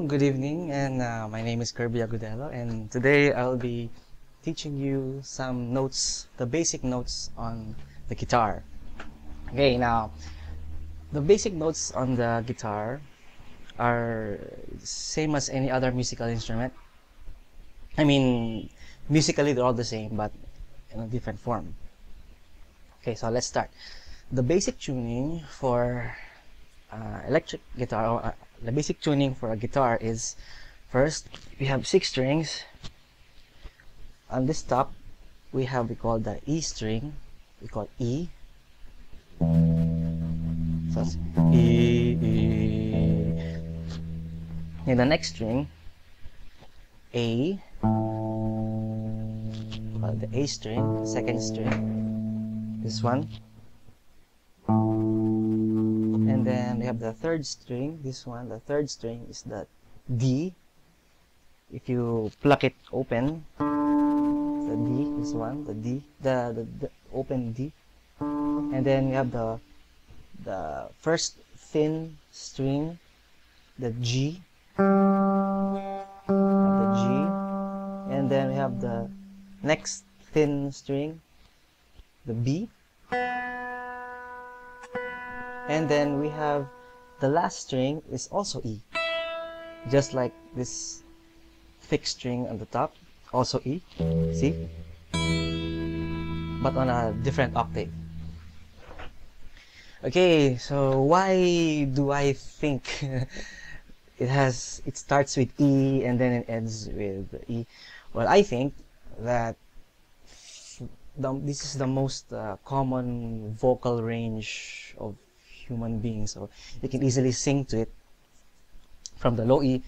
Good evening, and my name is Kirby Agudelo, and today I'll be teaching you some notes, the basic notes on the guitar. Okay, now the basic notes on the guitar are same as any other musical instrument. I mean, musically they're all the same, but in a different form. Okay, so let's start. The basic tuning for electric guitar, or the basic tuning for a guitar is, first we have 6 strings. On this top we call the E string, we call E. So it's E, E. In the next string, A, call the A string, second string, this one. And then we have the third string, this one. The third string is the D. If you pluck it open, the D, this one, the D, the open D. And then we have the first thin string, the G, the G. And then we have the next thin string, the B. And then we have the last string is also E, just like this thick string on the top, also E, see? But on a different octave. Okay, so why do I think it starts with E and then it ends with E? Well, I think that this is the most common vocal range of human beings, so you can easily sing to it from the low E,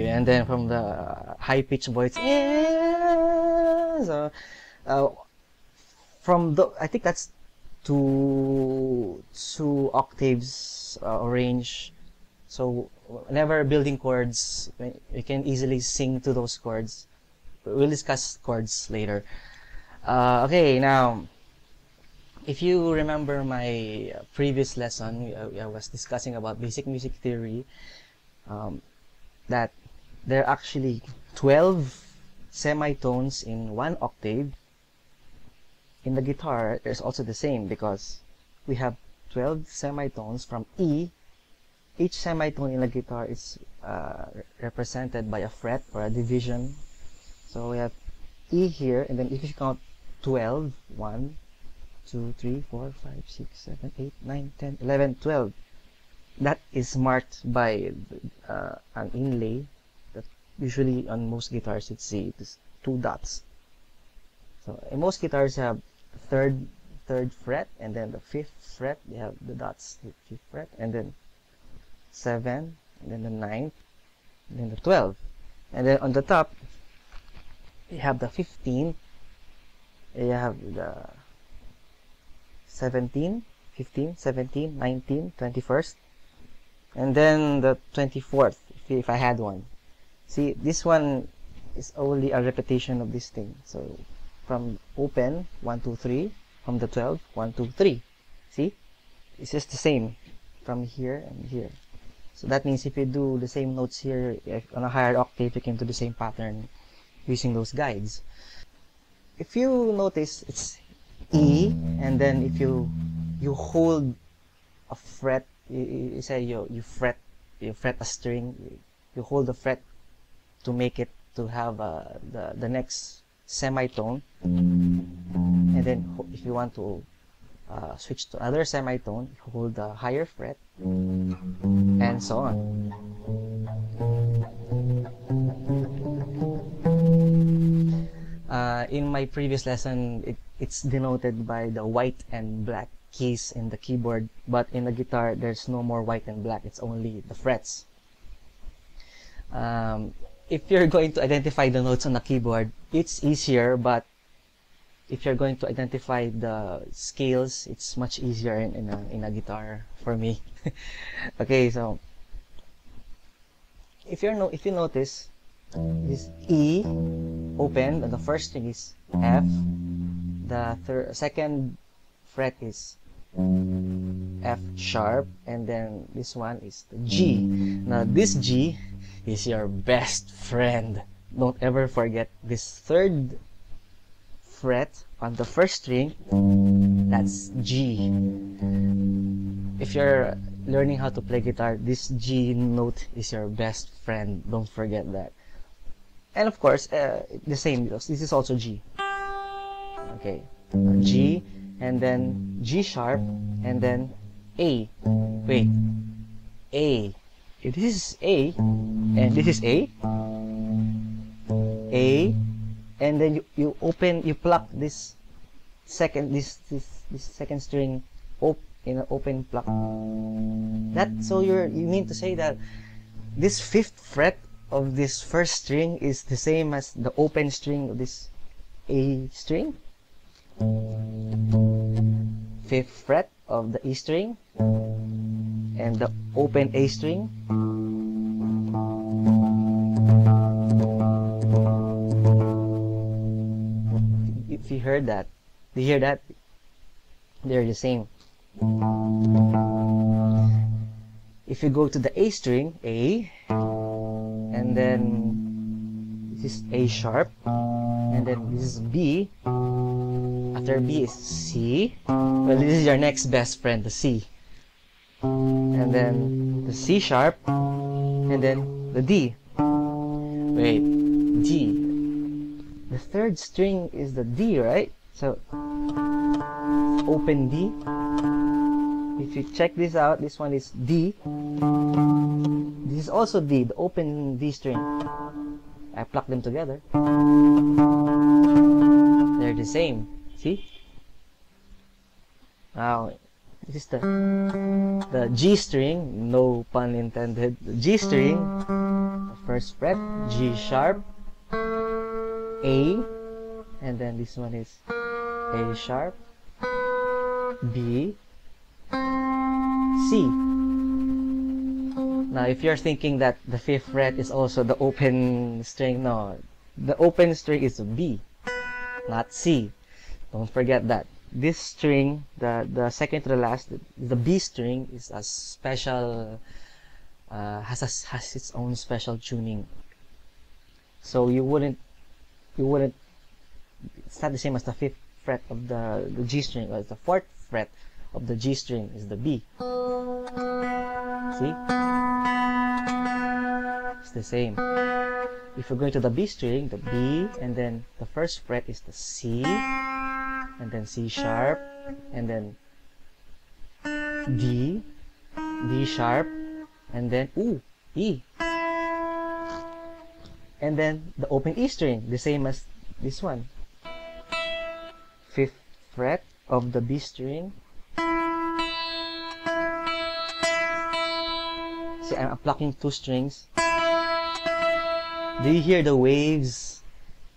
and then from the high pitched voice, so I think that's two octaves range. So whenever building chords, you can easily sing to those chords. We'll discuss chords later. Okay, now if you remember my previous lesson, I was discussing about basic music theory, that there are actually 12 semitones in one octave. In the guitar, there's also the same, because we have 12 semitones from E. Each semitone in the guitar is represented by a fret or a division. So we have E here, and then if you count 12, 1, 2, 3, 4, 5, 6, 7, 8, 9, 10, 11, 12. That is marked by an inlay that usually on most guitars you'd see this 2 dots. So in most guitars have third fret, and then the 5th fret, they have the dots, the 5th fret, and then 7, and then the 9th, and then the 12. And then on the top, you have the 15, you have the 17, 15, 17, 19, 21st, and then the 24th, if I had one. See, this one is only a repetition of this thing. So from open, 1, 2, 3, from the 12, 1, 2, 3. See? It's just the same from here and here. So that means if you do the same notes here, on a higher octave, you can do the same pattern using those guides. If you notice, it's E, and then if you hold a fret, you say you fret a string, you hold the fret to make it to have the next semitone, and then if you want to switch to other semitone, you hold the higher fret, and so on. In my previous lesson, it's denoted by the white and black keys in the keyboard, but in the guitar there's no more white and black, it's only the frets. If you're going to identify the notes on the keyboard, it's easier, but if you're going to identify the scales, it's much easier in a guitar for me. Okay, so if you notice, this E open, and the first string is F, the second fret is F sharp, and then this one is the G. Now this G is your best friend. Don't ever forget this third fret on the first string. That's G. If you're learning how to play guitar, this G note is your best friend. Don't forget that. And of course, the same, this is also G. Okay, G, and then G sharp, and then A. Wait, A. This is A, and this is A. A, and then you pluck this second second string in an open pluck. So you mean to say that this fifth fret of this first string is the same as the open string of this A string? Fifth fret of the E string and the open A string. If you heard that, do you hear that? They're the same. If you go to the A string, A, and then this is A sharp, and then this is B. After B is C. Well, this is your next best friend, the C. And then the C sharp, and then the D. Wait, D. The third string is the D, right? So open D. If you check this out, this one is D. This is also D, the open D string. I pluck them together. They're the same. See? Now, this is the G string, no pun intended. The G string, the first fret, G sharp, A, and then this one is A sharp, B, C. Now, if you're thinking that the fifth fret is also the open string, no. The open string is B, not C. Don't forget that. This string, the second to the last, the B string is a special, has its own special tuning. So you wouldn't, it's not the same as the fifth fret of the G string, or the fourth fret of the G string is the B. See? It's the same. If we're going to the B string, the B, and then the first fret is the C, and then C sharp, and then D, D sharp, and then E. And then the open E string, the same as this one. Fifth fret of the B string. See, I'm plucking two strings. Do you hear the waves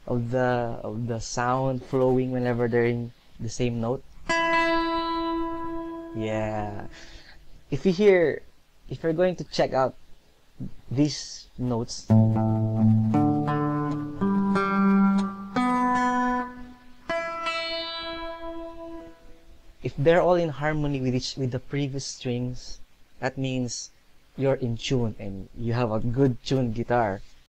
of the sound flowing whenever they're in the same note? Yeah. If you're going to check out these notes, if they're all in harmony with the previous strings, that means you're in tune and you have a good tuned guitar.